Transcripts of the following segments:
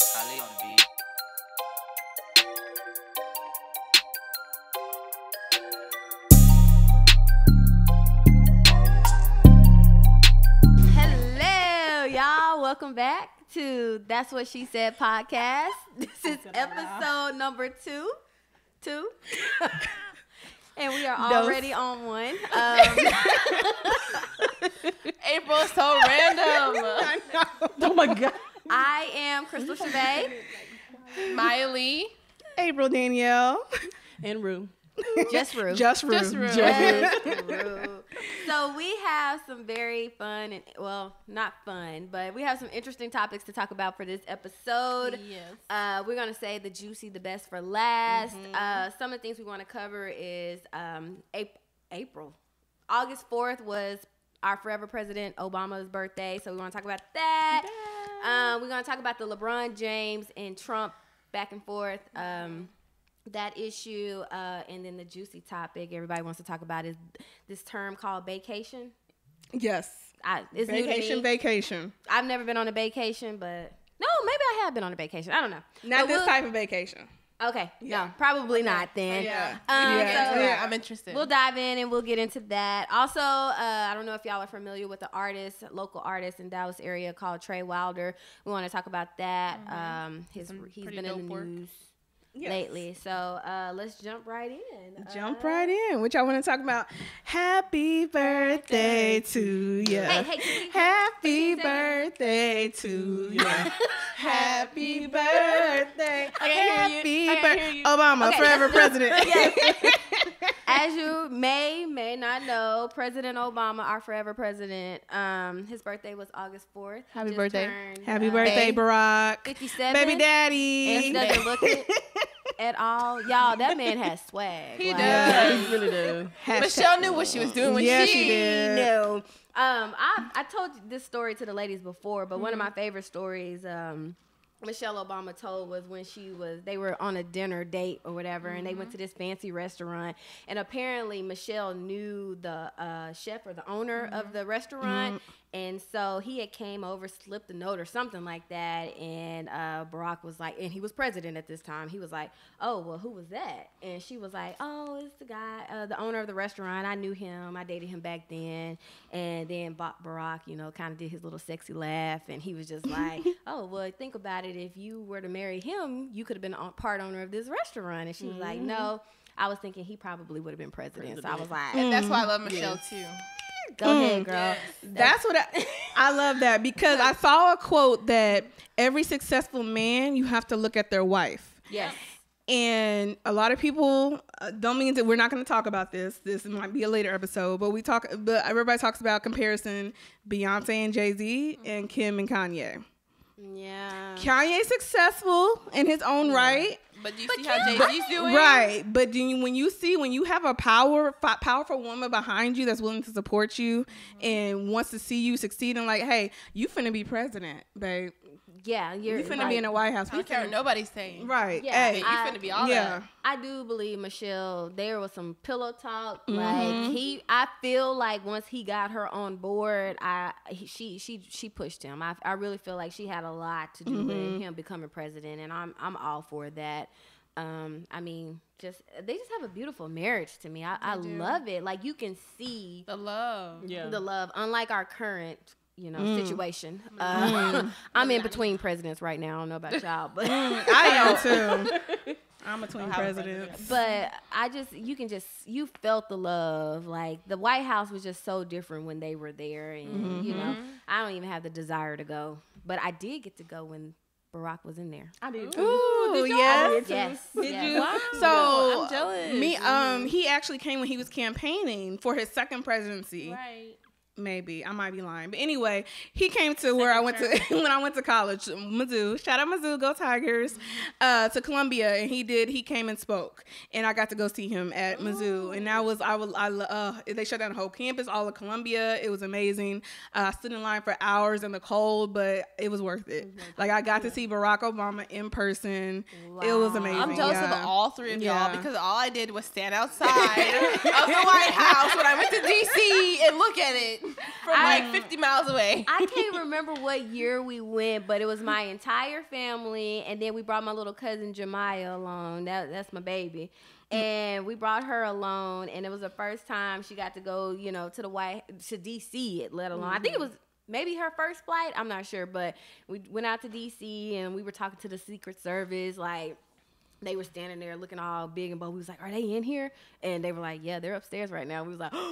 Ali on the beat. Hello, y'all. Welcome back to That's What She Said podcast. This is episode number two. And we are already on one. April's so random. I know. Oh my God. I am Krystal Chavae. Myia Lee. Apryl Danyelle. And Rue. Just Rue. Just Rue. Just Rue. Just Rue. So we have some very fun and, well, not fun, but we have some interesting topics to talk about for this episode. Yes. We're going to say the juicy, the best for last. Some of the things we want to cover is April. August 4th was our forever president Obama's birthday, so we want to talk about that. We're going to talk about the LeBron James and Trump back and forth. That issue, and then the juicy topic everybody wants to talk about is this term called vacation. Yes. It's new to me. Vacation. I've never been on a vacation, but no, maybe I have been on a vacation. I don't know. Not this type of vacation. Okay, Yeah. no, probably not then. Yeah. So I'm interested. we'll dive in and we'll get into that. Also, I don't know if y'all are familiar with the local artist in Dallas area called Trey Wilder. We want to talk about that. He's been in the news lately. So let's jump right in. Jump right in. What y'all want to talk about? Happy birthday to you. Hey, Happy birthday to you. Happy birthday. Happy birthday. Obama, Okay, forever let's do- president. As you may not know, President Obama, our forever president, his birthday was August 4th. Happy Just birthday. turned, Happy birthday, Barack. 57. Baby And daddy. he doesn't look it at all. Y'all, that man has swag. He Like, does. He really do. Michelle knew what she was doing when Yes, she she did. No. I told this story to the ladies before, but one of my favorite stories Michelle Obama told was when they were on a dinner date or whatever, and they went to this fancy restaurant, and apparently Michelle knew the chef or the owner of the restaurant, and so he had came over, slipped a note or something like that, and Barack was like, and he was president at this time, he was like, oh, well, who was that? And she was like, oh, it's the guy, the owner of the restaurant. I knew him. I dated him back then. And then Barack, kind of did his little sexy laugh, and he was just like, oh, well, think about it. If you were to marry him, you could have been part owner of this restaurant. And she was like, no. I was thinking he probably would have been president. So I was like, And that's why I love Michelle too. go ahead, girl. That's what I love that, because I saw a quote that every successful man, you have to look at their wife. Yes. And a lot of people don't mean that we're not going to talk about this. This might be a later episode, but everybody talks about comparison Beyonce and Jay-Z and Kim and Kanye. Yeah. Kanye's successful in his own right. But do you see how Jay-Z's doing? Right. But when you have a powerful woman behind you that's willing to support you and wants to see you succeed, and like, hey, you finna be president, babe. Yeah. You finna be in the White House. I don't care what nobody's saying. Right. Yeah, Hey. You finna be all that. I do believe Michelle, there was some pillow talk. Like I feel like once he got her on board, she pushed him. I really feel like she had a lot to do with him becoming president, and I'm all for that. I mean, they just have a beautiful marriage to me. I love it. Like, you can see The love. Yeah. the love, unlike our current situation. I'm in between presidents right now. I don't know about y'all, but I am too. I'm between presidents. but you felt the love. Like, the White House was just so different when they were there, and I don't even have the desire to go, but I did get to go when Barack was in there. I did. Ooh, yes. Yes. Did yes. you? Wow. So I'm jealous. he actually came when he was campaigning for his second presidency. Right. Maybe I might be lying, but anyway, he came to where I went to when I went to college, Mizzou. Shout out Mizzou, go Tigers! To Columbia, and he came and spoke, and I got to go see him at Mizzou, and that was they shut down the whole campus, all of Columbia. It was amazing. I stood in line for hours in the cold, but it was worth it. Like, I got to see Barack Obama in person. Wow. It was amazing. I'm jealous yeah. of all three of y'all Yeah. because all I did was stand outside of the White House when I went to D.C. and look at it. From like 50 miles away. I can't remember what year we went, but it was my entire family, and then we brought my little cousin Myia along. That's my baby. And we brought her alone, and it was the first time she got to go, to DC, let alone. I think it was maybe her first flight. I'm not sure, but we went out to DC, and we were talking to the Secret Service, like. They were standing there looking all big and bold. We was like, are they in here? And they were like, yeah, they're upstairs right now. We was like, we're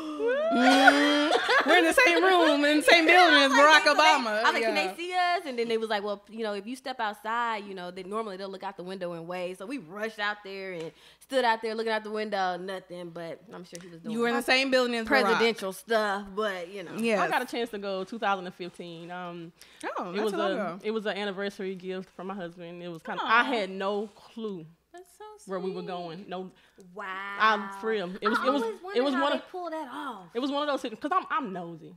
in the same room, in the same building as Barack Obama. I was like, can they see us? And then they was like, well, if you step outside, normally they'll look out the window and wave. So we rushed out there and stood out there looking out the window, nothing. But I'm sure he was doing You were in the same building as presidential stuff, but, Yes. I got a chance to go 2015. It was an anniversary gift from my husband. It was kind of, I had no clue. That's so sweet. Where we were going. No. Wow. I'm for real. It was one of pull that off. It was one of those things because I'm nosy.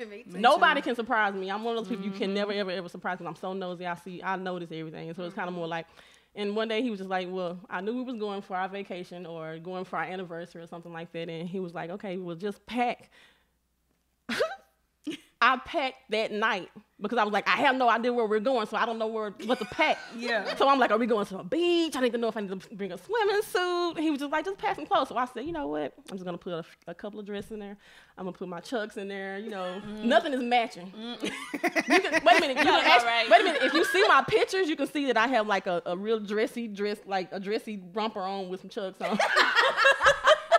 Me too. Nobody can surprise me. I'm one of those people you can never ever surprise me. I'm so nosy. I notice everything. And so it's kind of more like, and one day he was just like, well, I knew we was going for our vacation or going for our anniversary or something like that. And he was like, okay, we'll just pack. I packed that night because I was like, I have no idea where we're going, so I don't know what to pack. Yeah. So I'm like, are we going to a beach? I need to know if I need to bring a swimming suit. He was just like, just pack some clothes. So I said, you know what? I'm just going to put a couple of dresses in there. I'm going to put my chucks in there. Nothing is matching. Wait a minute. Wait a minute. If you see my pictures, you can see that I have like a real dressy dress, like a dressy romper on with some chucks on.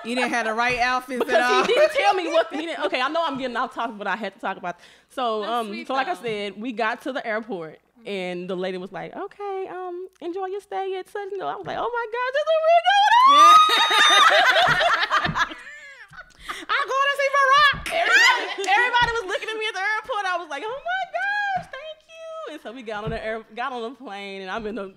You didn't have the right outfit because at all. he didn't tell me what. Okay, I know I'm getting off topic, but I had to talk about. So, like I said, we got to the airport, and the lady was like, "Okay, enjoy your stay at such and so." I was like, "Oh my God, this is where we're going!" I'm going to see Barack. Everybody was looking at me at the airport. I was like, "Oh my gosh, thank you!" And so we got on the plane, and I'm in the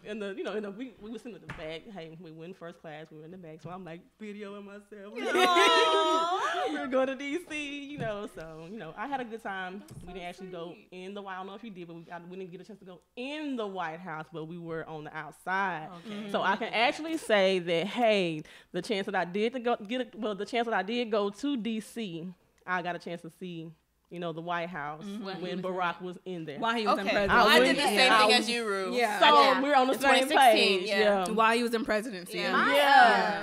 we was in the back. Hey, we went first class. We were in the back, so I'm like videoing myself. We were going to DC, So I had a good time. We didn't actually go in the White. I don't know if you did, but we didn't get a chance to go in the White House, but we were on the outside. Okay. So I can actually say that the chance that I did go to DC, I got a chance to see. The White House when Barack was in there. While he was in presidency. I did the same thing as you, Rue. Yeah. So we're on the same page. Yeah. While he was in presidency. He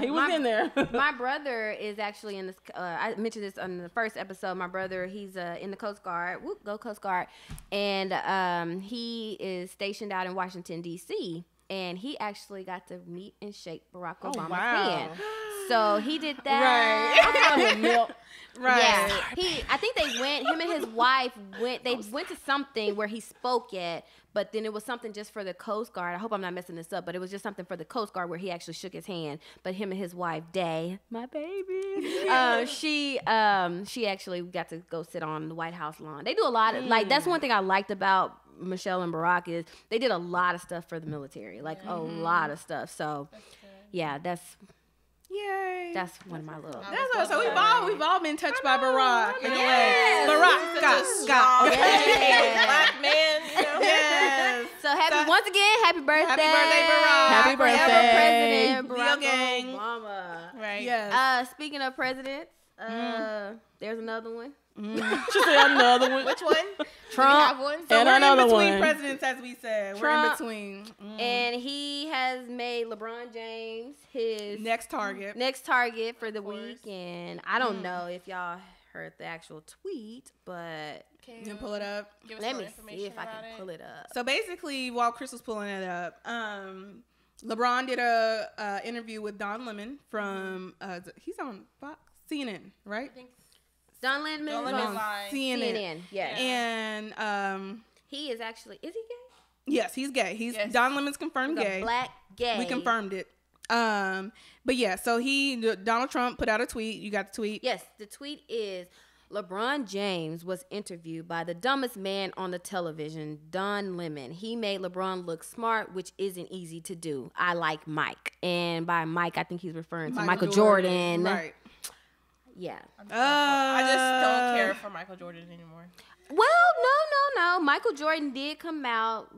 was in there. My brother is actually in this. I mentioned this on the first episode. My brother, he's in the Coast Guard. Whoop, go Coast Guard. And he is stationed out in Washington, D.C., and he actually got to meet and shake Barack Obama's hand. So he did that. Right. Yeah. I think him and his wife went to something where he spoke at, but then it was something just for the Coast Guard. I hope I'm not messing this up, but it was just something for the Coast Guard where he actually shook his hand. But him and his wife, Day, my baby, she actually got to go sit on the White House lawn. They do a lot of, that's one thing I liked about Michelle and Barack is they did a lot of stuff for the military, a lot of stuff. So Yay. That's one of my little. So we've all been touched by Barack in a way. Barack got black man. Yes. So once again, happy birthday. Happy birthday, Barack. Happy birthday. President Leo Barack gang. Obama. Right. Yes. Speaking of presidents, there's another one. She said another one. Which one? Trump. So and we're another in between one. presidents, as we said. Trump. We're in between. And he has made LeBron James his Next target for the week. And I don't know if y'all heard the actual tweet, but you can pull it up. Let me see if I can pull it up. So basically, while Krystal's pulling it up, LeBron did a interview with Don Lemon from he's on Fox, CNN, right? Don Lemon on CNN. Yes. And he is actually, is he gay? Yes, he's gay. Don Lemon's confirmed He's gay. a black gay. We confirmed it. But yeah, so Donald Trump put out a tweet. You got the tweet? Yes, the tweet is LeBron James was interviewed by the dumbest man on the television, Don Lemon. He made LeBron look smart, which isn't easy to do. I like Mike. And by Mike, I think he's referring to Michael Jordan. Right. Yeah. I just don't care for Michael Jordan anymore. Well, no. Michael Jordan did come out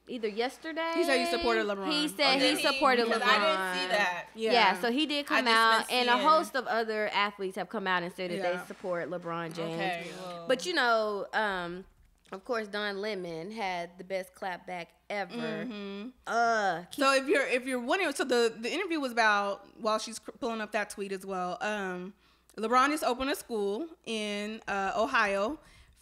either yesterday. He said he supported LeBron. He said he supported LeBron. I didn't see that. Yeah, so he did come out, and a seeing- host of other athletes have come out and said that they support LeBron James. Okay, well. But you know, of course, Don Lemon had the best clapback ever. So if you're wondering, so the interview was about, while she's pulling up that tweet as well. LeBron just opened a school in Ohio,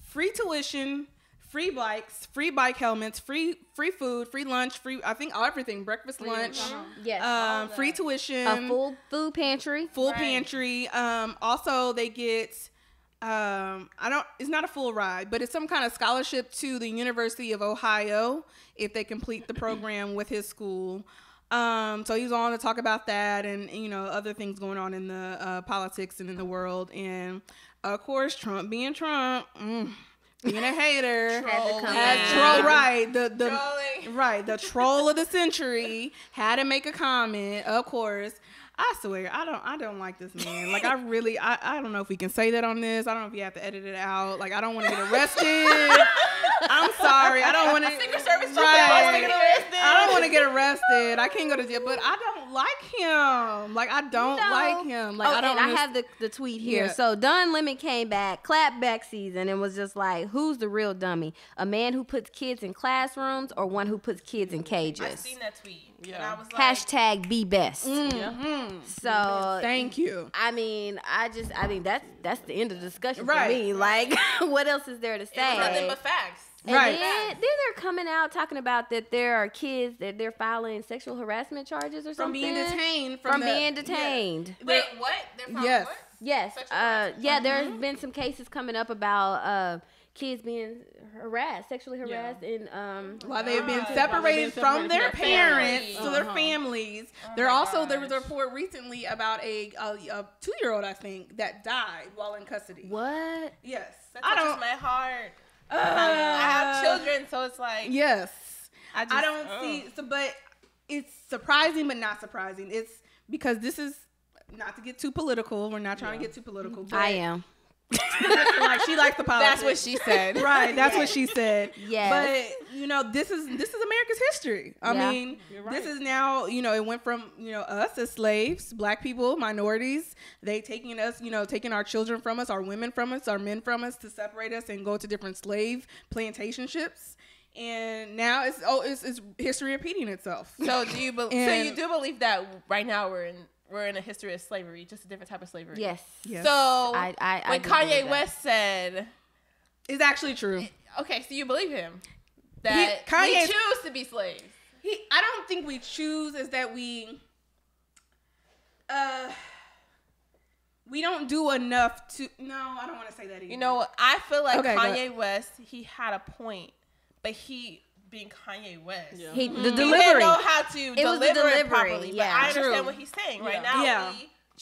free tuition, free bikes, free bike helmets, free food, free lunch, free, I think everything, breakfast, lunch, Yes, free tuition, a full food pantry. pantry. Also they get it's not a full ride, but it's some kind of scholarship to the University of Ohio if they complete the program with his school. So he was on to talk about that and, you know, other things going on in the politics and in the world. And of course, Trump being Trump, being a hater, the troll of the century had to make a comment. Of course, I swear, I don't like this man. Like, I don't know if we can say that on this. I don't know if you have to edit it out. Like, I don't want to get arrested. I'm sorry. I don't want to. Secret Service. I don't want to get arrested. I can't go to jail, but I don't like him. Like, I don't like him. Like, I have the tweet here. Yeah. So Don Lemon came back, clapback season, and was just like, "Who's the real dummy? A man who puts kids in classrooms, or one who puts kids in cages?" I seen that tweet. Yeah. And I was like, Hashtag be best. So Thank you. I mean, that's the end of the discussion for Right. me. Like, what else is there to say? it was nothing but facts. And Right. then they're coming out talking about that there are kids that they're filing sexual harassment charges or From something. being detained. Being detained. Wait, what? They're from Yes. what? Yes. Sexual harassment? Yeah, there's been some cases coming up about kids being sexually harassed in While they've been While separated they've been from separated their from their parents families. to their families. There was a report recently about a 2-year-old, I think, that died while in custody. what? Yes. That touches my heart. I have children, so it's like Yes. I don't see. So, but it's surprising, but not surprising. It's because this is not to get too political. We're not trying to get too political. But I am. like she likes the politics. That's what she said. Right, that's what she said. Yes. But you know, this is America's history. I Yeah. mean, You're right. this is now, you know, it went from, you know, us as slaves, black people, minorities, they taking us, you know, taking our children from us, our women from us, our men from us to separate us and go to different slave plantation ships. And now it's history repeating itself. So do you so you do believe that right now we're in a history of slavery, just a different type of slavery? Yes. Yes. So I when do believe Kanye that. West said, It's actually true. okay, so you believe him that we Kanye- choose to be slaves. I don't think we choose, is that we don't do enough to. No, I don't want to say that either. You know, I feel like Okay, go Kanye West, he had a point, but he being Kanye West. Yeah. The He didn't delivery. know how to It was the deliver it delivery, properly. yeah. But I understand True. what he's saying. Right Yeah.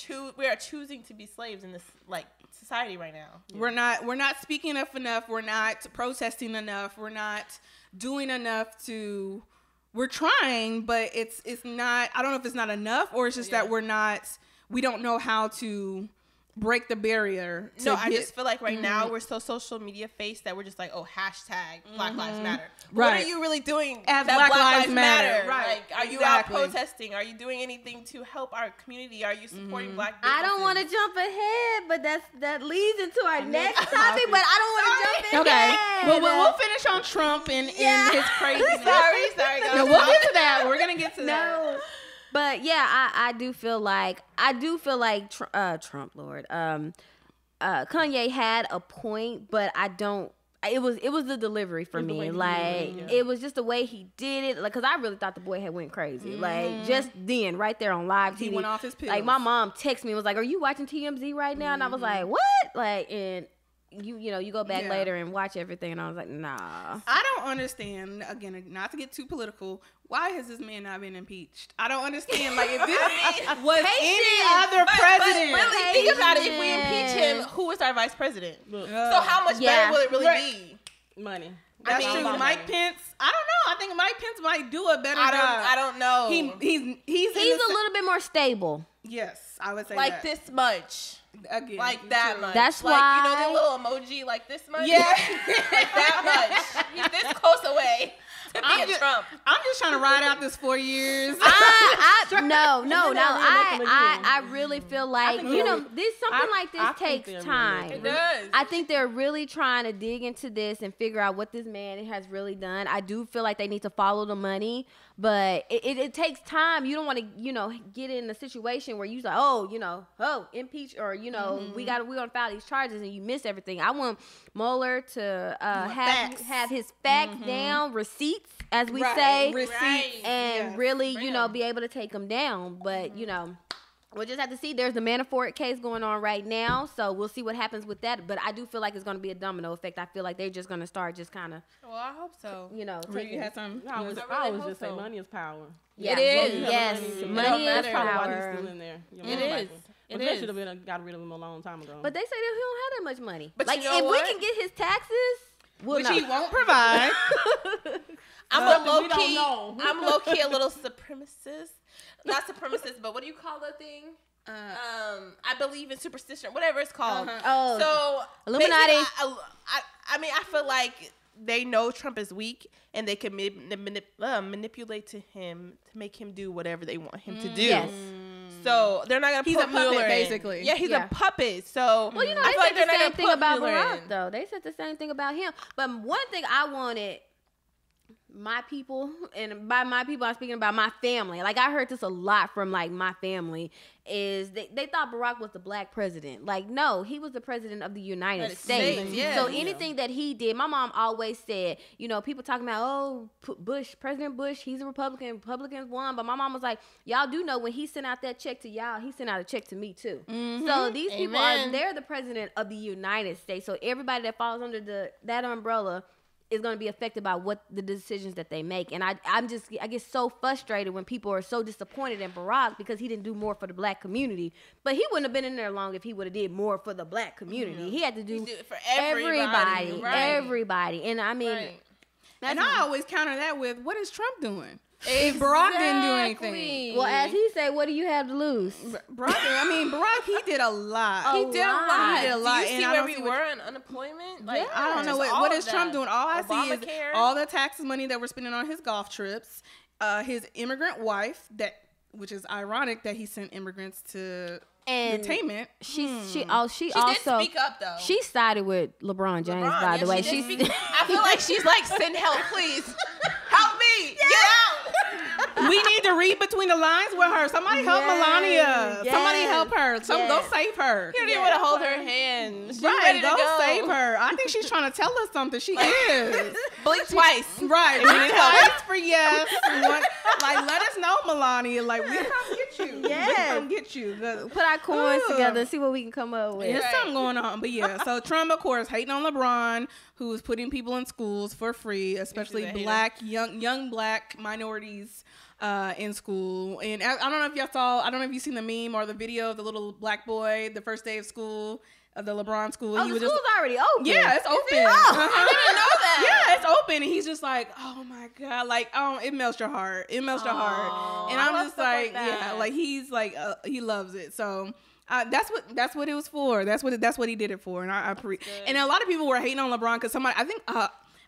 now, we are choosing to be slaves in this like society right now. We're not speaking up enough. We're not protesting enough. We're not doing enough to. We're trying, but it's not. I don't know if it's not enough, or it's just that we don't know how to break the barrier. I just feel like right now we're so social media faced that we're just like, oh, hashtag Black Lives Matter. What Right. are you really doing As that Black Lives Matter. Right. Like, are you out Exactly. protesting? Are you doing anything to help our community? Are you supporting Black businesses? I don't want to jump ahead, but that leads into our next topic. But I don't want to jump ahead. Okay. Well, we'll finish on Trump and his craziness. Sorry. No, we'll get to that. We're gonna get to that. No. But yeah, I do feel like Trump, Lord, Kanye had a point, but I don't. It was the delivery for It's the way me. he Like delivered it, yeah. it was just the way he did it. Like, cause I really thought the boy had went crazy. Like just then, right there on live TV, He went off his pills. Like my mom texted me and was like, "Are you watching TMZ right now?" And I was like, "What?" Like, and you go back Yeah. later and watch everything, and I was like, "Nah." I don't understand. Again, not to get too political. Why has this man not been impeached? I don't understand. Like, if this was any other president, But really, think about it. If we impeach him, Patience. who is our vice president? Look, So how much Yeah. better will it really Right. be? money. that's I mean, true. Mike Pence. I don't know. I think Mike Pence might do a better job. I don't know. He's He's a little bit more stable. Yes, I would say like that. this much. Again, Like that true. much. That's like, why- you know the little emoji like this much? Yeah. Like that much. He's this close away. I'm just Trump. I'm just trying to ride out this 4 years. I really feel like this something like this takes time. It does. I think they're really trying to dig into this and figure out what this man has really done. I do feel like they need to follow the money, but it takes time. You don't want to get in a situation where you like impeach or we're gonna file these charges and you miss everything. I want Mueller to have his facts down, receipts as we say, and really be able to take them down. But we'll just have to see. There's the Manafort case going on right now, so we'll see what happens with that. But I do feel like it's going to be a domino effect. I feel like they're just going to start just kind of. Well, I hope so. You had some. I always just say money is power. Yeah, it is. Yes, money is power. Money's still in there. It is. But they should have got rid of him a long time ago. But they say that he don't have that much money. But like if we can get his taxes, which he won't provide. I'm low key a little supremacist. Not supremacist, but what do you call that thing? I believe in superstition, whatever it's called. So Illuminati. I mean, I feel like they know Trump is weak, and they can manipulate to him to make him do whatever they want him to do. Yes. So they're not gonna. He's put a puppet, Mueller in. basically. Yeah, he's a puppet. So well, they said the same thing about Barack, though. They said the same thing about him. But one thing I wanted. My people, and by my people I'm speaking about my family, like I heard this a lot from like my family, is they thought Barack was the black president. Like no, he was the president of the United States. Yeah. So anything that he did, my mom always said, people talking about President Bush, he's a Republican, Republicans won, but my mom was like, y'all do know when he sent out that check to y'all, he sent out a check to me too. So these people they're the president of the United States. So everybody that falls under that umbrella is going to be affected by what the decisions that they make. And I get so frustrated when people are so disappointed in Barack because he didn't do more for the black community. But he wouldn't have been in there long if he would have did more for the black community. He had to do it for everybody. Everybody. And I mean, and I always counter that with, what is Trump doing? If Barack didn't do anything. Well, as he said, what do you have to lose? Barack, he did a lot. He did a lot. He did a lot. Do you see where we were in unemployment? Like, I don't know. What is Trump doing? All I see is all the tax money that we're spending on his golf trips, his immigrant wife, which is ironic that he sent immigrants to entertainment. She also speak up though. She sided with LeBron James, by the way. I feel like she's like, send help, please. Help me. Get out. We need to read between the lines with her. Somebody help Melania. Yes. Somebody help her. Go save her. You don't even want to hold her hand. She's Right, ready to go save her. I think she's trying to tell us something. She is. Blink twice. Right. Twice for yes. Let us know, Melania. Like, we'll come get you. Yes. We'll come get you. Put our coins together and see what we can come up with. There's something going on. But yeah, so Trump, of course, hating on LeBron, who's putting people in schools for free, especially black, young black minorities in school. And I don't know if y'all saw, I don't know if you've seen the meme or the video of the little black boy, the first day of school, of the LeBron school. Oh, the school's already open. Yeah, it's open. I didn't know that. Yeah, it's open. And he's just like, oh my God. Like, it melts your heart. It melts your heart. And I'm just like, yeah, like he's like, he loves it. So that's what it was for. That's what he did it for. And and a lot of people were hating on LeBron because somebody, I think,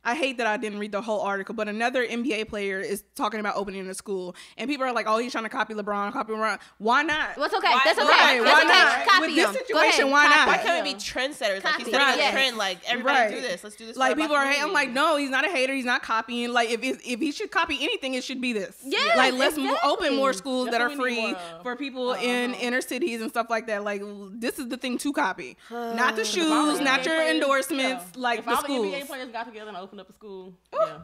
I hate that I didn't read the whole article, but another NBA player is talking about opening a school, and people are like, "Oh, he's trying to copy LeBron, Why not? What's okay? That's okay. Right, That's why okay. not? Copy With this him. situation, why not? Why can't we be trendsetters? Like he's setting a trend. Like everybody do this. Let's do this. Like people are hating. I'm like, no, he's not a hater. He's not copying. Like if he should copy anything, it should be this. Yeah. Like let's open more schools that are free for people in inner cities and stuff like that. Like this is the thing to copy, not the shoes, not your endorsements. Like the schools. NBA players got together and opened up a school. Yeah.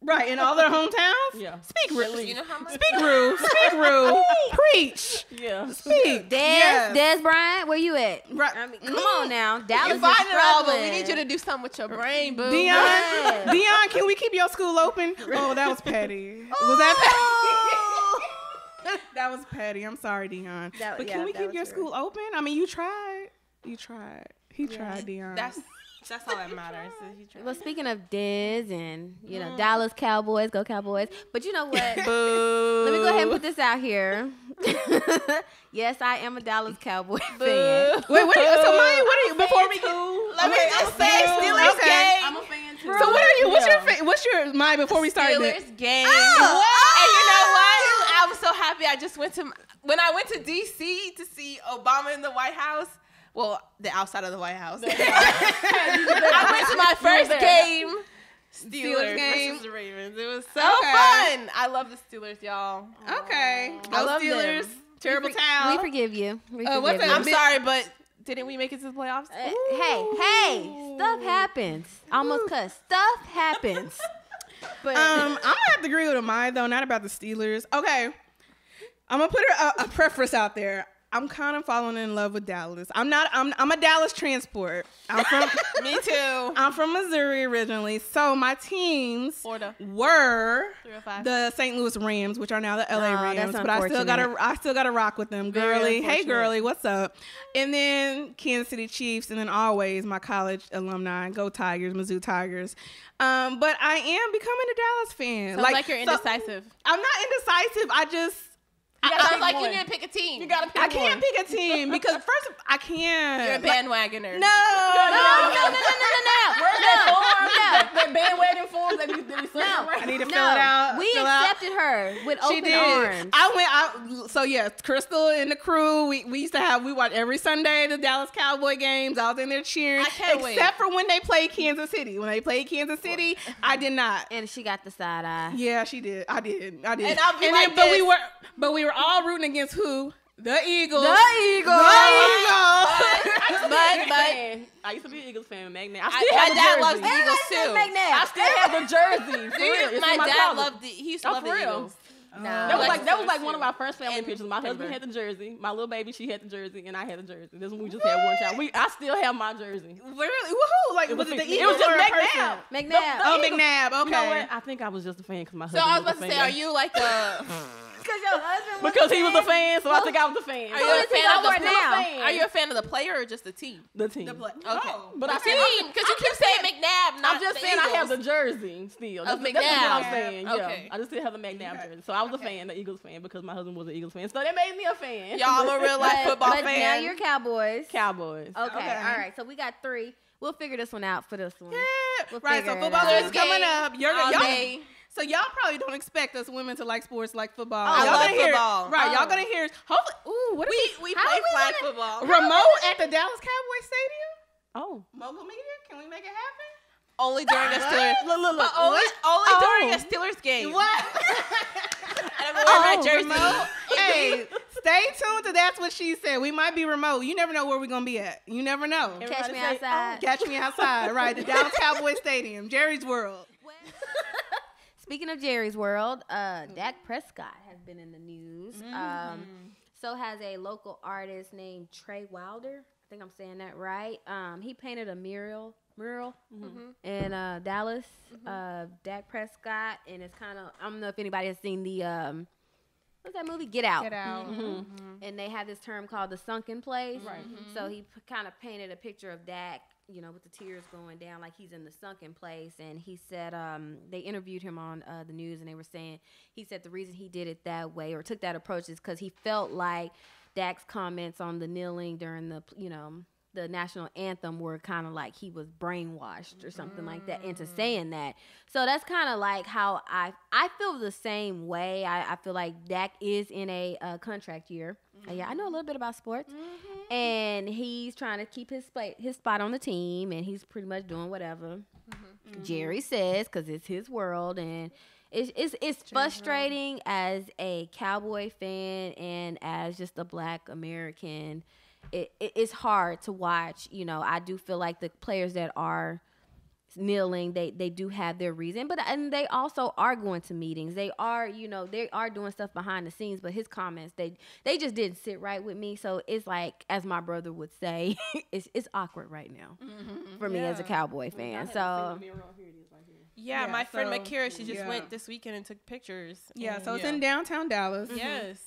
Right, in all their hometowns? Yeah. Speak, You know how much? Speak, Rue. Speak, Rue. Preach. Yeah. Speak. Des Bryant, where you at? Right. I mean, come on now. Dallas You find is it all, but struggling. we need you to do something with your brain, boo. Dion, can we keep your school open? Oh, that was petty. Was that petty? That was petty. I'm sorry, Dion. But can we keep your school open? I mean, you tried. He tried, Dion. That's all that matters. Well, speaking of Dez and, Dallas Cowboys, go Cowboys. But you know what? Boo. Let me go ahead and put this out here. Yes, I am a Dallas Cowboy fan. Wait, so Myia, what are you, before we go? Let me just say, Steelers game. I'm a fan too. So what are you? What's your mind before we start? Steelers game. Oh, and you know what? I was so happy. I just when I went to DC to see Obama in the White House. Well, the outside of the White House. I went to my first game. Steelers game versus the Ravens. It was so fun. I love the Steelers, y'all. Okay, I love Steelers. Them. Terrible town. We forgive you. I'm sorry, but didn't we make it to the playoffs? Hey, stuff happens. Almost cussed. Stuff happens. But I'm gonna have to agree with Myia though, not about the Steelers. Okay, I'm gonna put a preference out there. I'm kind of falling in love with Dallas. I'm a Dallas transport. I'm from Me too. I'm from Missouri originally. So my teams Florida. were the St. Louis Rams, which are now the LA Rams. But I still gotta rock with them. Girly. Hey girly, what's up? And then Kansas City Chiefs, and then always my college alumni. Go Tigers, Mizzou Tigers. But I am becoming a Dallas fan. Sounds like you're indecisive. I'm not indecisive. I just sounds like you need to pick a team. You gotta pick I can't pick a team because first I can't. You're a bandwagoner. No. Where's that form? That bandwagon form that we sent I need to fill it out. We accepted her with open arms. So yeah, Krystal and the crew. We used to we watch every Sunday the Dallas Cowboy games. I was in there cheering. I can't wait. Except for when they played Kansas City. When they played Kansas City, I did not. And she got the side eye. Yeah, she did. I did. And I'll be like this. But we were all rooting against who? The Eagles. But I used to be an Eagles fan. McNabb. My dad loves the Eagles too. I still have the jersey. My dad loved he used to love the Eagles. No. That was like one of our first family pictures. My husband had the jersey. My little baby, she had the jersey, and I had the jersey. This one we just had one child. I still have my jersey. Really? Woohoo! Like was it the Eagles? It was just McNabb. McNabb. Okay. You know what? I think I was just a fan because my husband. So I was about a to fan. say, are you like the? Because your husband was Because he was a fan, so I think I was a fan. Are you a fan of the now? Are you a fan of the player or just the team? The team. Okay, But the team because you keep saying McNabb. Not I'm just saying I have the jersey still. That's what I'm saying. Okay. Yeah, I just still have the McNabb jersey. So I was a fan, the Eagles fan, because my husband was an Eagles fan. So that made me a fan. Y'all, I'm a real life football fan. But now you're Cowboys. Cowboys. Okay. All right. So we got 3. We'll figure this one out for this one. Yeah. We'll right. So figure it football out. is coming up. Y'all. So y'all probably don't expect us women to like sports like football. I y'all love gonna football. Right. Y'all gonna hear. Hopefully. Ooh. What We play flag football. remote at the Dallas Cowboy Stadium? Oh. Mogul Media? Can we make it happen? Only during a Steelers. Look. Only during a Steelers game. What? And I'm wearing my jersey. Hey, stay tuned to That's What She Said. We might be remote. You never know where we're gonna be at. You never know. Catch me outside. Catch me outside. Right. The Dallas Cowboy Stadium. Jerry's World. Speaking of Jerry's World, Dak Prescott has been in the news. So has a local artist named Trey Wilder. I think I'm saying that right. He painted a mural in Dallas. Dak Prescott, and it's kind of, I don't know if anybody has seen the what's that movie? Get Out. And they have this term called the Sunkin Place. Right. So he kind of painted a picture of Dak, you know, with the tears going down, like he's in the sunken place. And he said, they interviewed him on the news, and they were saying, he said the reason he did it that way or took that approach is because he felt like Dak's comments on the kneeling during the, you know, the national anthem were kind of like he was brainwashed or something like that into saying that. So that's kind of like how I feel the same way. I feel like Dak is in a contract year. Yeah, I know a little bit about sports. And he's trying to keep his spot on the team, and he's pretty much doing whatever Jerry says because it's his world. And it's frustrating as a Cowboy fan and as just a Black American. It's hard to watch. You know, I do feel like the players that are kneeling, they do have their reason, and they also are going to meetings. They are, you know, they are doing stuff behind the scenes, but his comments, they just didn't sit right with me. So it's like, as my brother would say, it's awkward right now for me as a Cowboy fan. So yeah, my friend Makira, she just went this weekend and took pictures. Yeah, so it's in downtown Dallas. Yes.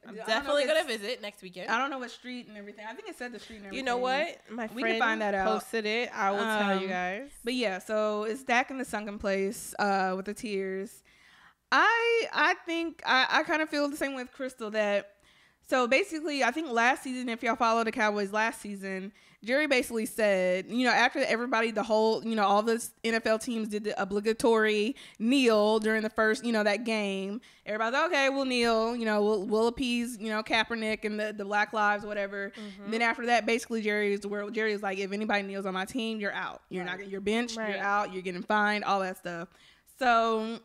I'm definitely going to visit next weekend. I don't know what street and everything. I think it said the street and everything. You know what? My friend can find that out. Posted it. I will tell you guys. But yeah, so it's Dak in the Sunkin Place with the tears. I think I kind of feel the same with Krystal that So basically, I think last season, if y'all follow the Cowboys last season, Jerry basically said, after everybody, the whole, all the NFL teams did the obligatory kneel during the first, that game. Everybody's like, okay, we'll kneel, we'll appease, Kaepernick and the Black Lives, whatever. Then after that, basically Jerry is like, if anybody kneels on my team, you're out. You're benched, you're out, you're getting fined, all that stuff. So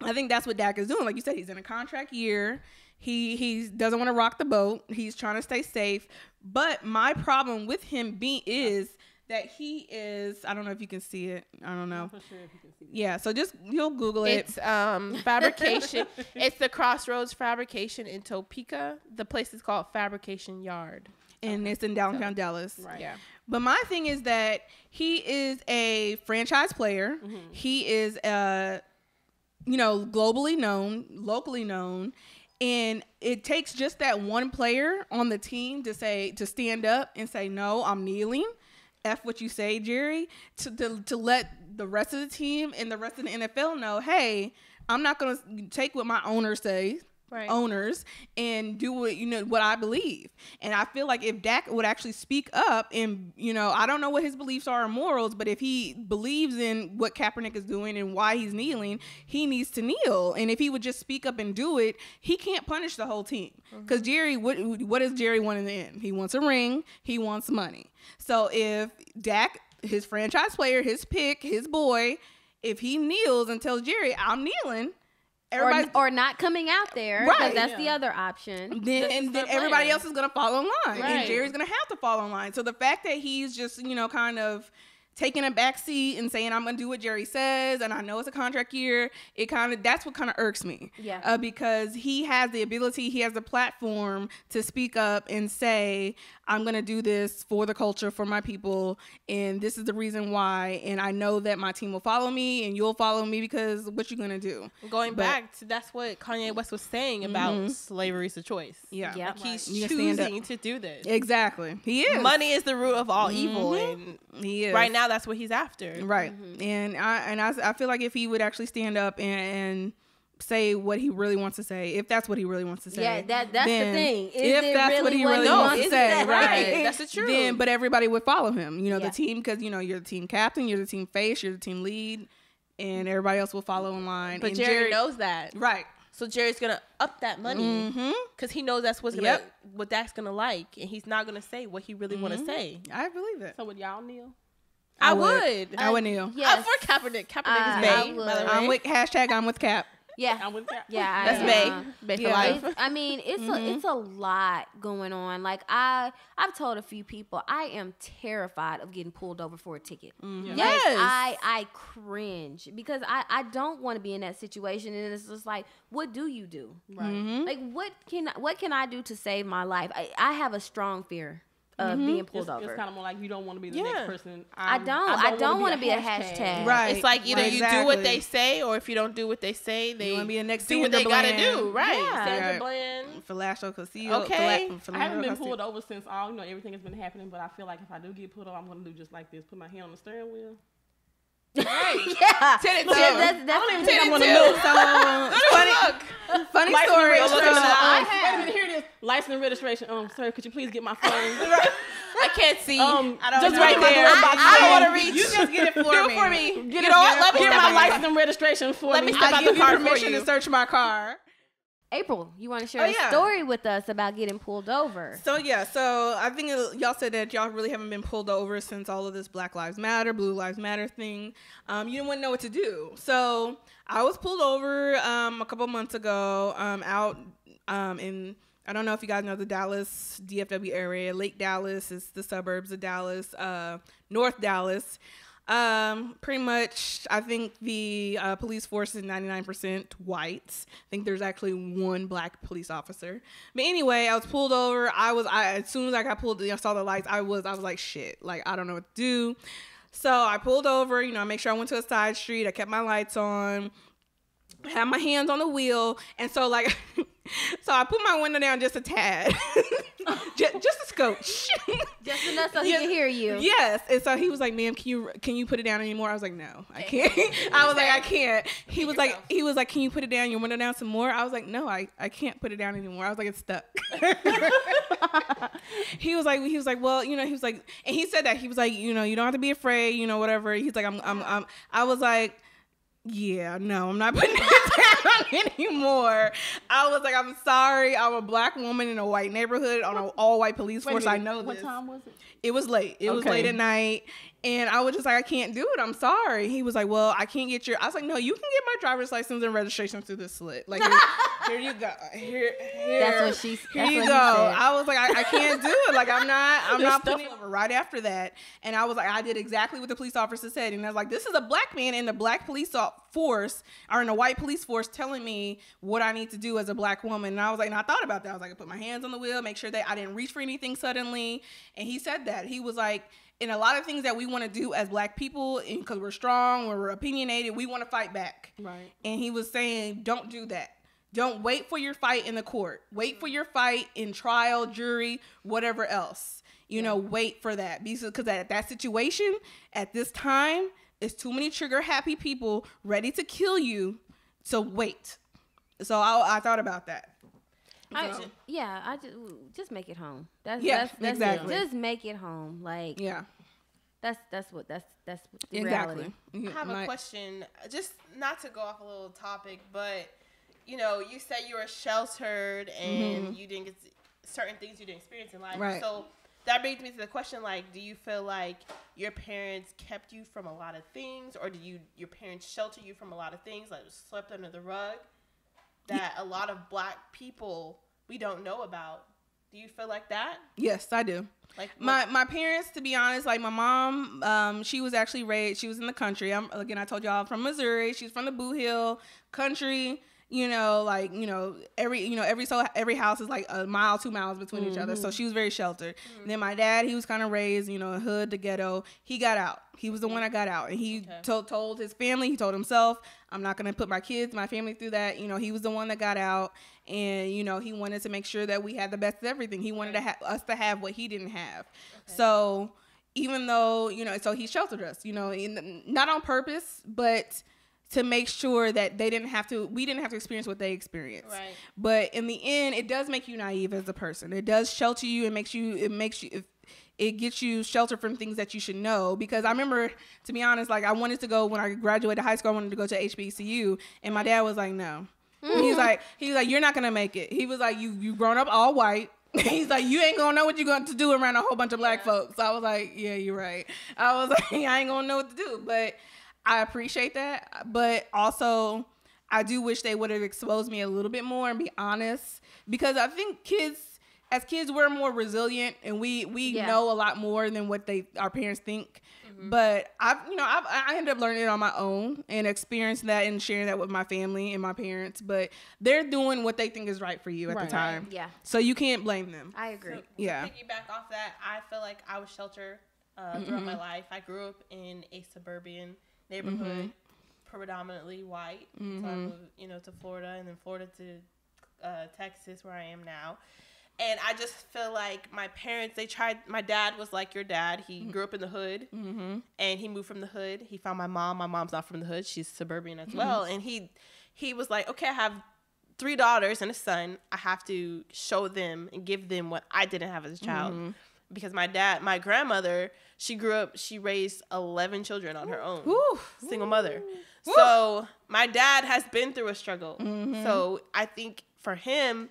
I think that's what Dak is doing. Like you said, he's in a contract year. He doesn't want to rock the boat. He's trying to stay safe. But my problem with him is that he is, I don't know if you can see it. I don't know. For sure if you can see it. Yeah, so you'll Google it. It's fabrication. It's the Crossroads Fabrication in Topeka. The place is called Fabrication Yard. And it's in downtown Dallas. Right. Yeah. But my thing is that he is a franchise player. Mm-hmm. He is globally known, locally known. And it takes just that one player on the team to stand up and say, no, I'm kneeling. F what you say, Jerry, to let the rest of the team and the rest of the NFL know, hey, I'm not going to take what my owners say. Right. Owners and do what I believe. And I feel like if Dak would actually speak up and, I don't know what his beliefs are or morals, but if he believes in what Kaepernick is doing and why he's kneeling, he needs to kneel. And if he would just speak up and do it, he can't punish the whole team. Because Jerry, what does Jerry want in the end? He wants a ring. He wants money. So if Dak, his franchise player, his pick, his boy, if he kneels and tells Jerry, I'm kneeling, or not coming out there, because that's the other option. Then everybody else is going to fall in line, and Jerry's going to have to fall in line. So the fact that he's just, kind of taking a back seat and saying, I'm going to do what Jerry says, and I know it's a contract year, that's what kind of irks me. Yeah. Because he has the ability, he has the platform to speak up and say, I'm going to do this for the culture, for my people, and this is the reason why, and I know that my team will follow me, and you'll follow me, because what you going to do? Going back to, that's what Kanye West was saying about slavery's a choice. Yeah. Like he's choosing to do this. Exactly. He is. Money is the root of all evil, and he is. Right now that's what he's after. Right. And I feel like if he would actually stand up and say what he really wants to say, if that's what he really wants to say. Yeah, that's the thing. If that's what he really wants to say, right? That's the truth. Then, but everybody would follow him. The team, because you're the team captain, you're the team face, you're the team lead, and everybody else will follow in line. But and Jerry knows that, right? So Jerry's gonna up that money because he knows that's what Dak's gonna like, and he's not gonna say what he really want to say. I believe it. So would y'all kneel? I would. I would kneel. Yes. For Kaepernick. Kaepernick is Bay, by the way. I'm with I'm with Cap. Yeah, I'm with Cap. Yeah, that's Bay for life. It's a lot going on. Like I've told a few people, I am terrified of getting pulled over for a ticket. Yes, I cringe because I don't want to be in that situation, and it's just like, what do you do? Right. Like what can I do to save my life? I have a strong fear of being pulled over. It's kind of more like you don't want to be the next person. I don't want to be a hashtag. Right. It's like either you do what they say, or if you don't do what they say, they want to be the next do what they got to do. Right. Yeah. Sandra Bland. Falasho Castillo. Okay. I haven't been pulled over since everything has been happening, but I feel like if I do get pulled over, I'm going to do just like this. Put my hand on the steering wheel. Right. Yeah. That's I don't even think I'm going to move. Funny story. Wait a minute, here it is. License and registration. Sir, could you please get my phone? I can't see. I don't just know. right there. I don't want to reach. You just get it for do me. it for me. Get my license car. and registration for Let me. me step I out give the you car permission for you. to search my car. April, you want to share a story with us about getting pulled over? So I think y'all said that y'all really haven't been pulled over since all of this Black Lives Matter, Blue Lives Matter thing. You wouldn't know what to do. So I was pulled over a couple months ago out in, I don't know if you guys know the Dallas DFW area. Lake Dallas is the suburbs of Dallas, North Dallas. Pretty much, I think the police force is 99% white. I think there's actually one black police officer. But anyway, I was pulled over. As soon as I got pulled, I saw the lights. I was like, shit. Like, I don't know what to do. So I pulled over. I make sure I went to a side street. I kept my lights on. Had my hands on the wheel. And so, like, So I put my window down just a tad. just a scotch. Just enough so he can hear you. Yes. And so he was like, ma'am, can you put it down anymore? I was like, no, I can't. I was like, I can't. He was like, can you put it down, your window down some more? I was like, no, I can't put it down anymore. I was like, it's stuck. He was like, well, you know, he was like, and he said that, he was like, you know, you don't have to be afraid, you know, whatever. He's like, I was like, yeah, no, I'm not putting it down anymore. I was like, I'm sorry. I'm a black woman in a white neighborhood on an all-white police force. I know this. What time was it? It was late. It was late at night. And I was just like, I can't do it. I'm sorry. He was like, well, I can't get your... I was like, no, you can get my driver's license and registration through this slit. Like, here you go. Here. That's what she said. Here you go. I was like, I can't do it. Like, I'm not putting it over. Right after that. And I was like, I did exactly what the police officer said. And I was like, this is a black man in the black police force, or in a white police force, telling me what I need to do as a black woman. And I was like, and I thought about that. I was like, I put my hands on the wheel, make sure that I didn't reach for anything suddenly. And he said that. He was like, in a lot of things that we want to do as black people, because we're strong, we're opinionated, we want to fight back. Right. And he was saying, don't do that. Don't wait for your fight in the court. Wait for your fight in trial, jury, whatever else. You know, wait for that. Because at that situation, at this time, it's too many trigger-happy people ready to kill you. So wait. So I thought about that. I just make it home. That's exactly. Just make it home. Like, that's the reality. I have a question, just not to go off a little topic, but you know, you said you were sheltered and you didn't get certain things you didn't experience in life. Right. So that brings me to the question, like, do you feel like your parents kept you from a lot of things, or did your parents shelter you from a lot of things, like swept under the rug, that a lot of black people we don't know about? Do you feel like that? Yes, I do. Like my parents, to be honest, like my mom, she was actually raised, she was in the country. I told y'all I'm from Missouri. She's from the Boo Hill country. You know, like, every house is like a mile, 2 miles between each other. So she was very sheltered. And then my dad, he was kind of raised, you know, hood, the ghetto. He got out. He was the one that got out. And he told his family, he told himself, I'm not going to put my family through that. You know, he was the one that got out. And, you know, he wanted to make sure that we had the best of everything. He wanted us to have what he didn't have. Okay. So even though, you know, so he sheltered us, you know, not on purpose, but to make sure that we didn't have to experience what they experienced. Right. But in the end, it does make you naive as a person. It does shelter you. It gets you shelter from things that you should know. Because I remember, to be honest, like, I wanted to go, when I graduated high school, I wanted to go to HBCU, and my dad was like, no. He's like, you're not gonna make it. He was like, you grown up all white. He's like, you ain't gonna know what you're going to do around a whole bunch of black folks. So I was like, yeah, you're right. I was like, I ain't gonna know what to do. But I appreciate that, but also I do wish they would have exposed me a little bit more and be honest, because I think as kids, we're more resilient and we know a lot more than what our parents think. But I ended up learning it on my own and experiencing that and sharing that with my family and my parents. But they're doing what they think is right for you at the time. Yeah. So you can't blame them. I agree. So, to piggyback off that, I feel like I was sheltered throughout my life. I grew up in a suburban neighborhood, predominantly white. So I moved, to Florida, and then Florida to Texas, where I am now. And I just feel like my parents, my dad was like your dad. He grew up in the hood, and he moved from the hood. He found my mom. My mom's not from the hood. She's suburban as well. And he was like, okay, I have 3 daughters and a son. I have to show them and give them what I didn't have as a child. Because my grandmother, she raised 11 children on her own. Single mother. So my dad has been through a struggle. So I think for him,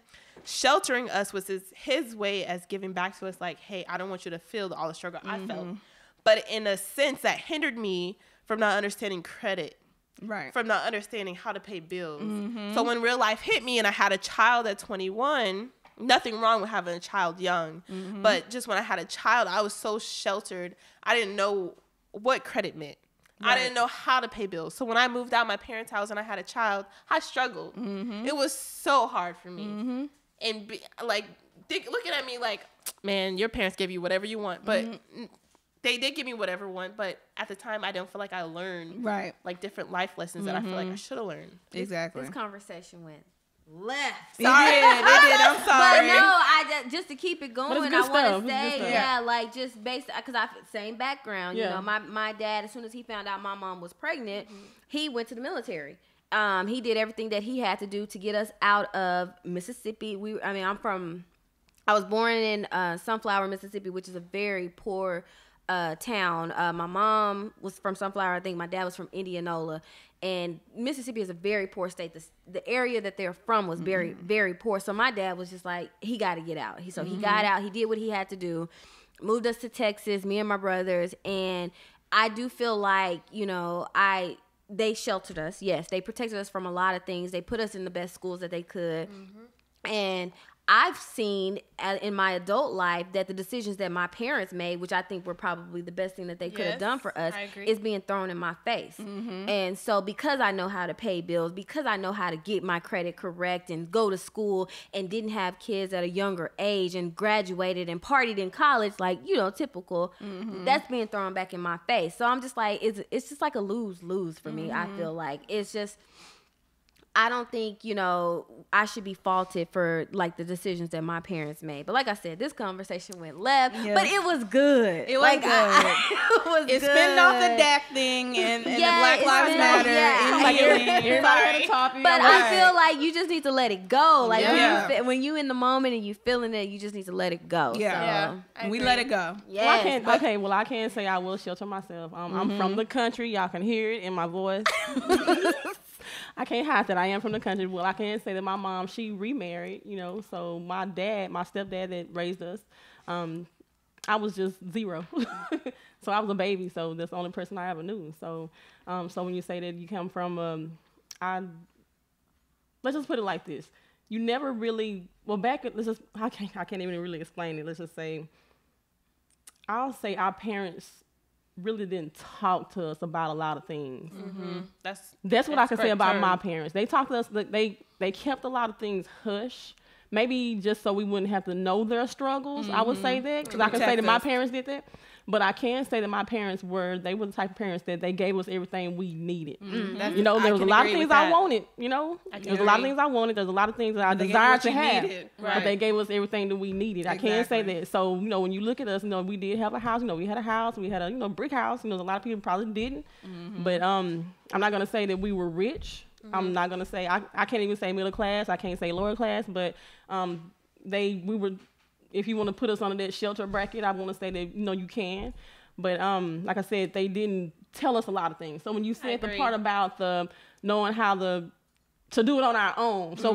sheltering us was his way as giving back to us, like, hey, I don't want you to feel all the struggle I felt. But in a sense that hindered me from not understanding credit. Right. From not understanding how to pay bills. So when real life hit me and I had a child at 21, nothing wrong with having a child young. But just when I had a child, I was so sheltered. I didn't know what credit meant. Right. I didn't know how to pay bills. So when I moved out of my parents' house and I had a child, I struggled. It was so hard for me. And looking at me like, man, your parents gave you whatever you want. But they did give me whatever I want. But at the time, I don't feel like I learned like different life lessons that I feel like I should have learned. Exactly. This conversation went left. It did. I'm sorry. But no, just to keep it going, I want to say, like just based because I same background. You know, my dad, as soon as he found out my mom was pregnant, he went to the military. He did everything that he had to do to get us out of Mississippi. I was born in Sunflower, Mississippi, which is a very poor town. My mom was from Sunflower. I think my dad was from Indianola. And Mississippi is a very poor state. The area that they're from was very, very poor. So my dad was just like, he got to get out. He got out. He did what he had to do. Moved us to Texas, me and my brothers. And I do feel like, you know, they sheltered us. Yes, they protected us from a lot of things. They put us in the best schools that they could. And I've seen in my adult life that the decisions that my parents made, which I think were probably the best thing that they could have done for us, is being thrown in my face. And so because I know how to pay bills, because I know how to get my credit correct and go to school and didn't have kids at a younger age and graduated and partied in college, like, you know, typical, that's being thrown back in my face. So I'm just like, it's just like a lose-lose for me. I feel like it's just... I don't think, you know, I should be faulted for, like, the decisions that my parents made. But like I said, this conversation went left, but it was good. It was good. It's spinning off the DAC thing and the Black Lives Matter. But I feel like you just need to let it go. Like, when you in the moment and you feeling it, you just need to let it go. We let it go. Well, I can't say I will shelter myself. I'm from the country. Y'all can hear it in my voice. I can't hide that I am from the country. Well, I can say that my mom, she remarried, you know, so my stepdad that raised us, I was just 0. So I was a baby, so that's the only person I ever knew. So so when you say that you come from, let's just put it like this. You never really, I can't even really explain it. Let's just say, I'll say our parents really didn't talk to us about a lot of things. That's what I can say about my parents. They talked to us, they kept a lot of things hush, maybe just so we wouldn't have to know their struggles. I would say that, because I can say that my parents did that. But I can say that my parents were the type of parents that they gave us everything we needed. You know, there was a lot of things I wanted, you know. There was a lot of things I wanted. There's a lot of things that I desired to have. But they gave us everything that we needed. I can say that. So, you know, when you look at us, you know, we did have a house. You know, we had a house. We had a, you know, brick house. You know, a lot of people probably didn't. But I'm not going to say that we were rich. I'm not going to say, I can't even say middle class. I can't say lower class. But we were... If you want to put us under that shelter bracket, I want to say that, you know, you can. But like I said, they didn't tell us a lot of things. So when you said the part about the knowing how to do it on our own. So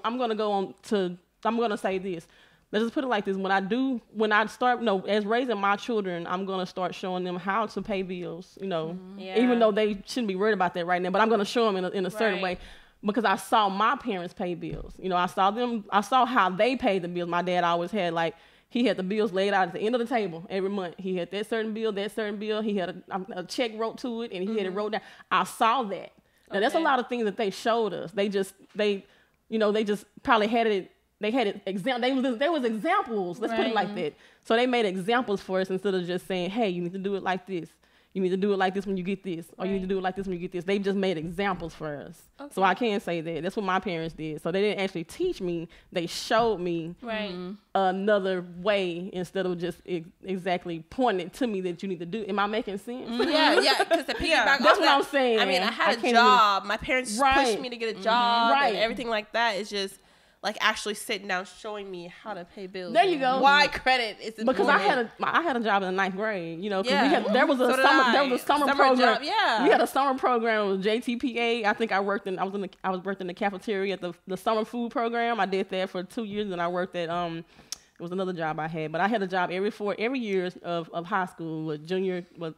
I'm going to go on to, I'm going to say this. Let's just put it like this. When I start, you know, as raising my children, I'm going to start showing them how to pay bills, you know, even though they shouldn't be worried about that right now. But I'm going to show them in a certain way. Because I saw my parents pay bills. You know, I saw how they paid the bills. My dad always had, like, he had the bills laid out at the end of the table every month. He had that certain bill. He had a check wrote to it, and he had it wrote down. I saw that. Now, that's a lot of things that they showed us. They just probably had it. They had it there was examples. Let's put it like that. So they made examples for us instead of just saying, hey, you need to do it like this. You need to do it like this when you get this, or you need to do it like this when you get this. They just made examples for us. So I can't say that. That's what my parents did. So they didn't actually teach me. They showed me another way instead of just exactly pointing to me that you need to do. Am I making sense? Because the piggyback that's what I'm saying. I mean, I had a job. My parents pushed me to get a job and everything like that. It's just like actually sitting down, showing me how to pay bills. There you go. Why credit is important. Because I had a job in the 9th grade. You know, because there was a summer program. Job, we had a summer program with JTPA. I think I was worked in the cafeteria at the summer food program. I did that for 2 years, and I worked at it was another job I had. But I had a job every year of high school, with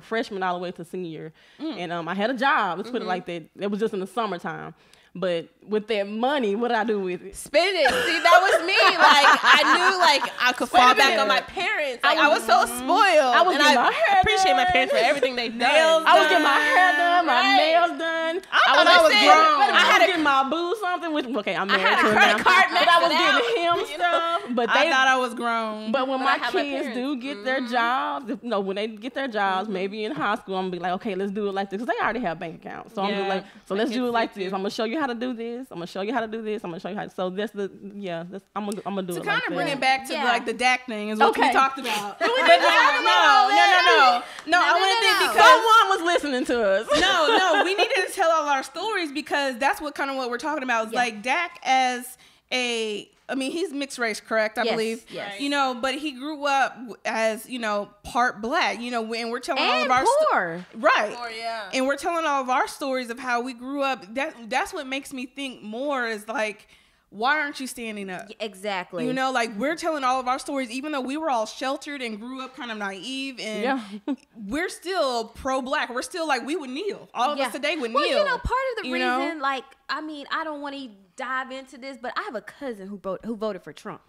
freshman all the way to senior year. And I had a job. Let's put it like that. It was just in the summertime. But with that money, what did I do with it? Spend it. See, that was me. Like, I knew, like, I could fall back on my parents. Like, I was so spoiled. I appreciate my parents for everything they've done. I was getting my hair done, my nails done. one. I was grown. I had to get my boo something. Okay, I'm married to him now. But I was getting him stuff. But I thought I was grown. But when my kids do get their jobs, when they get their jobs, maybe in high school, I'm gonna be like, okay, let's do it like this, because they already have bank accounts. So I'm just like, so let's do it like this. I'm gonna show you how to do this. I'm gonna show you how to do this. I'm gonna show you how. So I'm gonna do it. To like kind of bring that. it back to like the DAC thing is what we talked about. No. I want to think because someone was listening to us. No, we needed to tell all our stories because that's what we're talking about. It's like Dak as he's mixed race, correct? I believe. Yes. You know, but he grew up as, part black, and we're telling all of our poor. Right. Poor, yeah. And we're telling all of our stories of how we grew up. That's what makes me think more is like, why aren't you standing up? Exactly. We're telling all of our stories, even though we were all sheltered and grew up kind of naive, and we're still pro-black. We're still like, we would kneel. All of us today would kneel. Part of the reason, I don't want to dive into this, but I have a cousin who voted for Trump.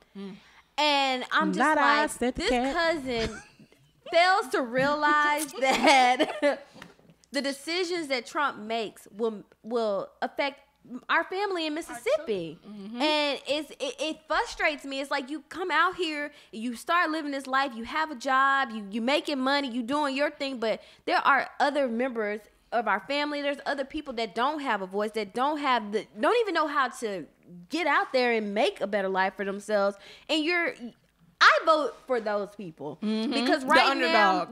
And I'm just this cousin fails to realize that the decisions that Trump makes will affect our family in Mississippi. And it frustrates me. It's like you come out here, you start living this life, you have a job, you making money, you doing your thing, but there are other members of our family, there's other people that don't have a voice, that don't even know how to get out there and make a better life for themselves. And I vote for those people because right now,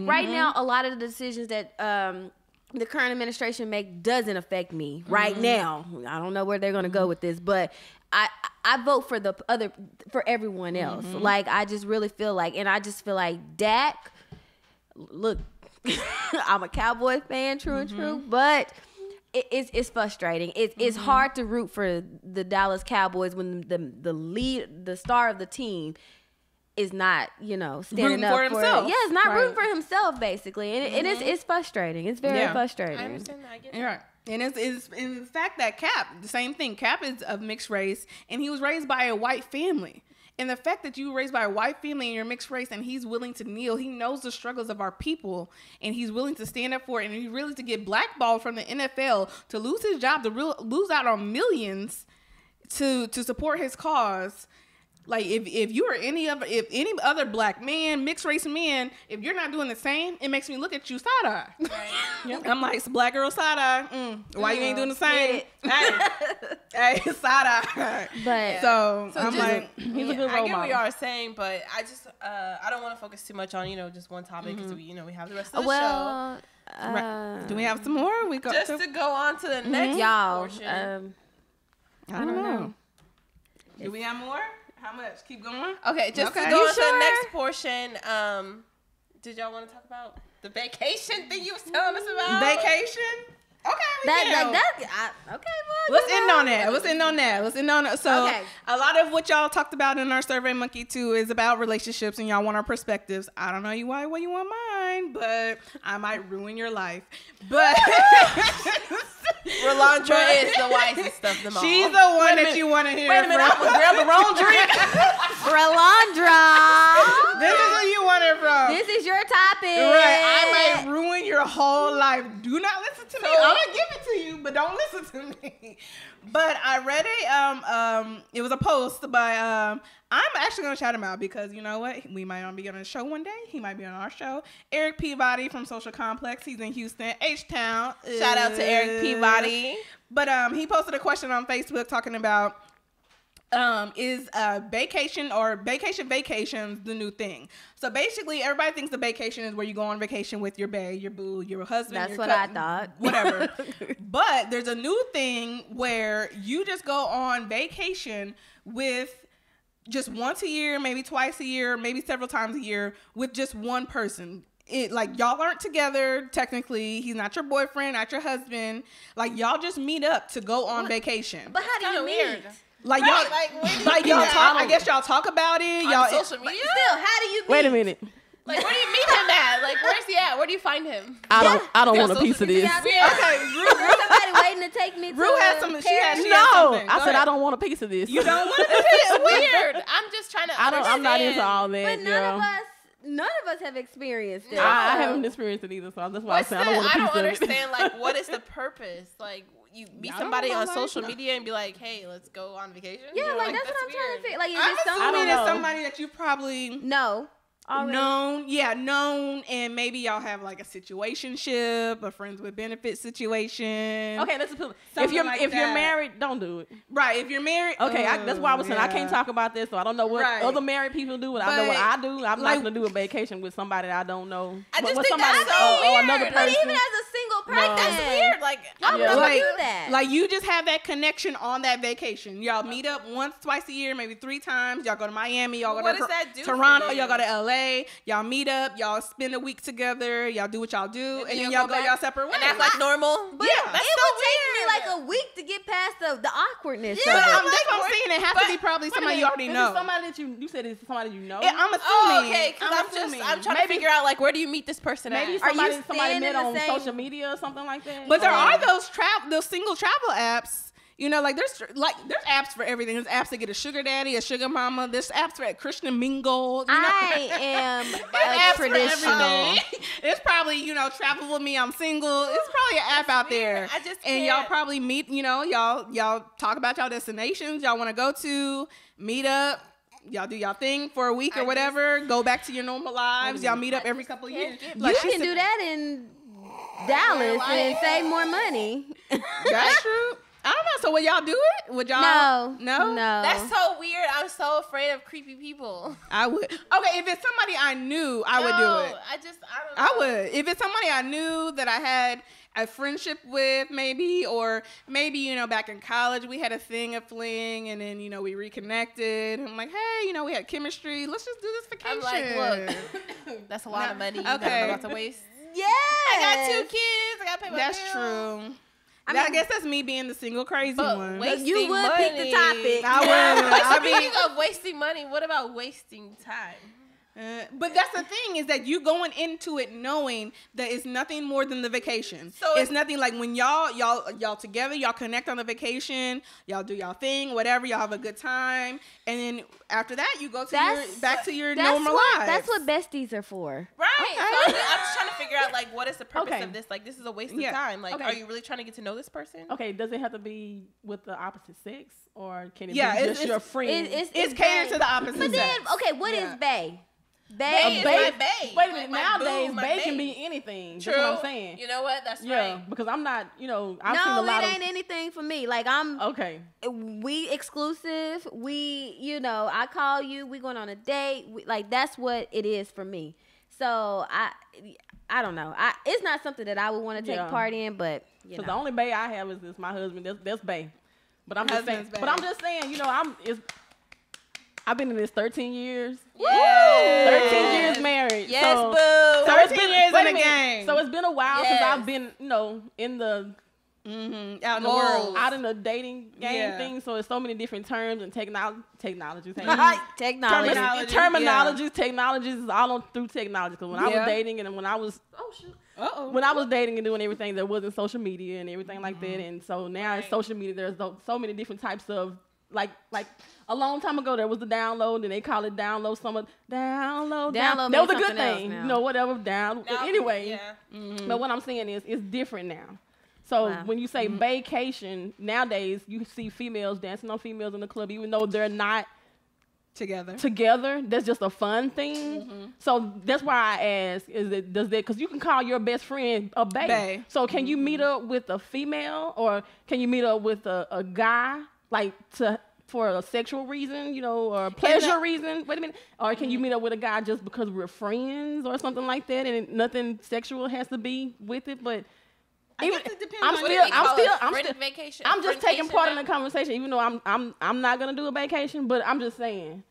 right now, a lot of the decisions that the current administration doesn't affect me right now. I don't know where they're going to go with this, but I vote for for everyone else. Like, I just really feel like, and I just feel like Dak, look, I'm a Cowboy fan, true and true, but it's frustrating. It's hard to root for the Dallas Cowboys when the star of the team is not, standing rooting up for himself. Yeah, it's not rooting for himself, basically. And it's frustrating. It's very frustrating. I understand that. I get that. Right. And it's in the fact that Cap, the same thing. Cap is of mixed race, and he was raised by a white family. And the fact that you were raised by a white family and you're mixed race, and he's willing to kneel, he knows the struggles of our people, and he's willing to stand up for it, and he's willing to get blackballed from the NFL, to lose his job, to lose out on millions to support his cause. Like, if you are any other black man, mixed race man, if you're not doing the same, it makes me look at you side eye. Right. Yep. I'm like, it's a black girl side eye. Why you ain't doing the same? Hey, side eye. But so I'm like, he's a good role I get model. what you are saying, but I just I don't want to focus too much on just one topic because we have the rest of the show. Do we have some more? We go just to go on to the next portion. I don't know. Do we have more? How much? Keep going? Okay, just to go on to the next portion. Did y'all want to talk about the vacation thing you was telling us about? Vacation? Okay, Let's end on that. So a lot of what y'all talked about in our Survey Monkey 2 is about relationships, and y'all want our perspectives. I don't know why you want mine, but I might ruin your life. But Rolandra is the wisest of them all. She's the one that you want to hear. Wait a minute, I was grab the wrong drink. Rolandra. This is who you want it from. This is your topic. Right. I might ruin your whole life. Do not listen to me. I'm gonna give it to you, but don't listen to me. But I read it was a post by I'm actually gonna shout him out because you know what? We might not be on a show one day. He might be on our show. Eric Peabody from Social Complex. He's in Houston, H-Town. Shout out to Eric Peabody. But he posted a question on Facebook talking about is vacation or vacations the new thing? So basically, everybody thinks the vacation is where you go on vacation with your bae, your boo, your husband. That's your what I thought. Whatever. But there's a new thing where you just go on vacation with just once a year, maybe twice a year, maybe several times a year with just one person. Y'all aren't together technically. He's not your boyfriend, not your husband. Like, y'all just meet up to go on vacation. But how do you meet? Weird. Like, y'all talk. I guess y'all talk about it. On Y'all social media. Still, how do you meet? Wait a minute. Like, where do you meet him at? Like, where's he at? Where do you find him? I don't want a piece of this. Yeah. Okay, somebody waiting to take me to Rue has some. She had something. I said I don't want a piece of this. You don't want it? It's weird. I'm just trying to. I'm not into all that. But none of us. none of us have experienced it. No. I haven't experienced it either, so that's why I said I don't want a piece I don't of it. understand, like, what is the purpose? Like, you meet somebody on social media and be like, hey, let's go on vacation? Yeah, you know, like that's what I'm trying to figure. Like, is I'm it assuming it's somebody that you probably known, and maybe y'all have like a situationship, a friends with benefits situation. Okay, let's put if you're married, don't do it. Right, if you're married. Okay, that's why I was saying I can't talk about this, so I don't know what other married people do, but I know what I do. I'm not gonna do a vacation with somebody that I don't know. I just think that's so weird. Another person. But even as a single person, that's weird. Like, I'm not gonna do that. Like, you just have that connection on that vacation. Y'all meet up once, twice a year, maybe 3 times. Y'all go to Miami. Y'all go to Toronto. Y'all go to LA. Y'all meet up, y'all spend a week together, y'all do what y'all do, and then y'all go y'all separate ways. And that's like normal. But it would take me like a week to get past the awkwardness. Yeah, but that's what I'm saying. It has to be probably somebody you already know. Somebody that you said it's somebody you know. Yeah, I'm assuming. Oh, okay, because I'm trying to figure out like where do you meet this person at? Maybe somebody met on social media or something like that. But there are those single travel apps. You know, like there's apps for everything. There's apps to get a sugar daddy, a sugar mama. There's apps for Christian mingle. You know? I am traditional. It's probably, travel with me. I'm single. It's probably an app out there. I just and y'all probably meet. Y'all talk about y'all destinations y'all want to go to. Meet up. Y'all do y'all thing for a week or whatever. Go back to your normal lives. Y'all meet up every couple of years. You can do that in Dallas and save more money. That's true. I don't know. So would y'all do it? Would y'all? No. That's so weird. I'm so afraid of creepy people. I would. Okay, if it's somebody I knew, I would do it. I don't know. I would. If it's somebody I knew that I had a friendship with, maybe, or maybe, back in college, we had a fling, and then, we reconnected. I'm like, hey, we had chemistry. Let's just do this vacation. I'm like, look, that's a lot of money. You got a lot to waste. Yeah. I got 2 kids. I got to pay my bills. That's true. I guess that's me being the single crazy one. You would pick the topic. I would. Speaking of wasting money, what about wasting time? But that's the thing, is that you going into it knowing that it's nothing more than the vacation. So it's nothing like when y'all together, y'all connect on the vacation, y'all do y'all thing, whatever, y'all have a good time, and then after that you go to back to your normal lives. That's what besties are for. Right. Okay. So I'm just trying to figure out like what is the purpose of this? Like, this is a waste of time. Like, are you really trying to get to know this person? Okay, does it have to be with the opposite sex, or can it be just your friend? It's catered to the opposite sex. But then, okay, what is bae? Bae is my bae. Wait a minute. Nowadays, bae can be anything. True. That's what I'm saying. You know what? That's right. Yeah, because I'm not, I've seen a lot of... No, it ain't anything for me. Like, I'm... Okay. We exclusive. We, I call you. We going on a date. That's what it is for me. So, I don't know. It's not something that I would want to take part in, but, Because the only bae I have is my husband. That's bae. But I'm just saying, I've been in this 13 years. Yes. 13 years married. Yes, so, boo. 13 years in the game. So it's been a while since I've been, in the out in the world, out in the dating game thing. So it's so many different terms and technologies. Technologies is all on through technology. Because when I was dating and when I was when I was dating and doing everything, there wasn't social media and everything like that. And so now it's social media. There's so many different types of like a long time ago there was the download, and they call it download. Download. That was a good thing, whatever. Anyway, but what I'm saying is it's different now. So when you say vacation nowadays, you see females dancing on females in the club, even though they're not together. That's just a fun thing. So that's why I ask: because you can call your best friend a bae. So can you meet up with a female, or can you meet up with a guy? Like for a sexual reason, or a pleasure reason. Wait a minute. Or can you meet up with a guy just because we're friends or something like that, and nothing sexual has to be with it? But I guess it depends. I'm just taking part in the conversation, even though I'm not gonna do a vacation. But I'm just saying.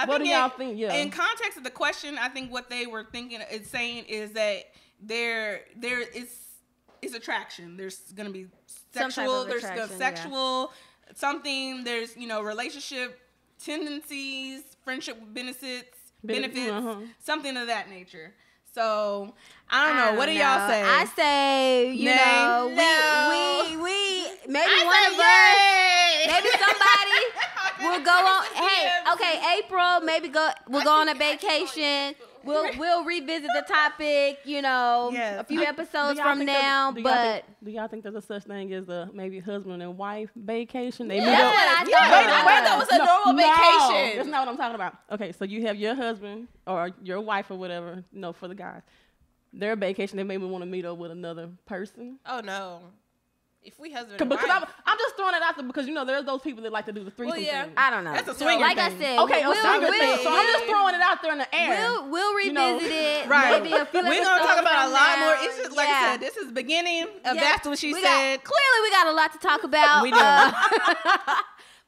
What do y'all think? Yeah. In context of the question, I think what they were saying is that there is attraction. There's gonna be sexual. There's sexual. Something, there's, relationship tendencies, friendship benefits, something of that nature. So, I don't know. What do y'all say? I say, we maybe one of us, maybe somebody will go on. Hey, okay, April, we'll go on a vacation. we'll revisit the topic, a few episodes from now. Do y'all think there's a such thing as a maybe husband and wife vacation? They meet up. Wait, that was a normal vacation. That's not what I'm talking about. Okay, so you have your husband or your wife or whatever, for the guys. Their vacation, they maybe want to meet up with another person. Oh no. If we husband and wife. I'm just throwing it out there because there's those people that like to do the threesome thing. I don't know. That's a swinger like thing. I said, okay, a swinger thing. So I'm just throwing it out there in the air. We'll revisit it. Right. Maybe a few We're gonna talk about a lot more. It's just like I said, this is the beginning of That's What She Said. Clearly, we got a lot to talk about. We do.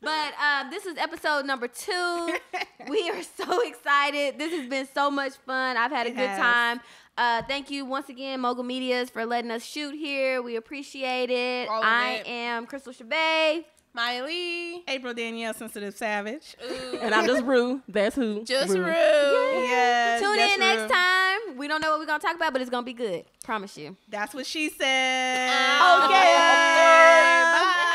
But this is episode number 2. We are so excited. This has been so much fun. I've had a good time. Thank you once again, Mogul Medias, for letting us shoot here. We appreciate it. I am Krystal Chavae. Myia Lee. Apryl Danyelle, Sensitive Savage. Ooh. And I'm just Rue. That's who. Just Rue. Yes. Tune in next time. We don't know what we're going to talk about, but it's going to be good. Promise you. That's what she said. Okay. Bye.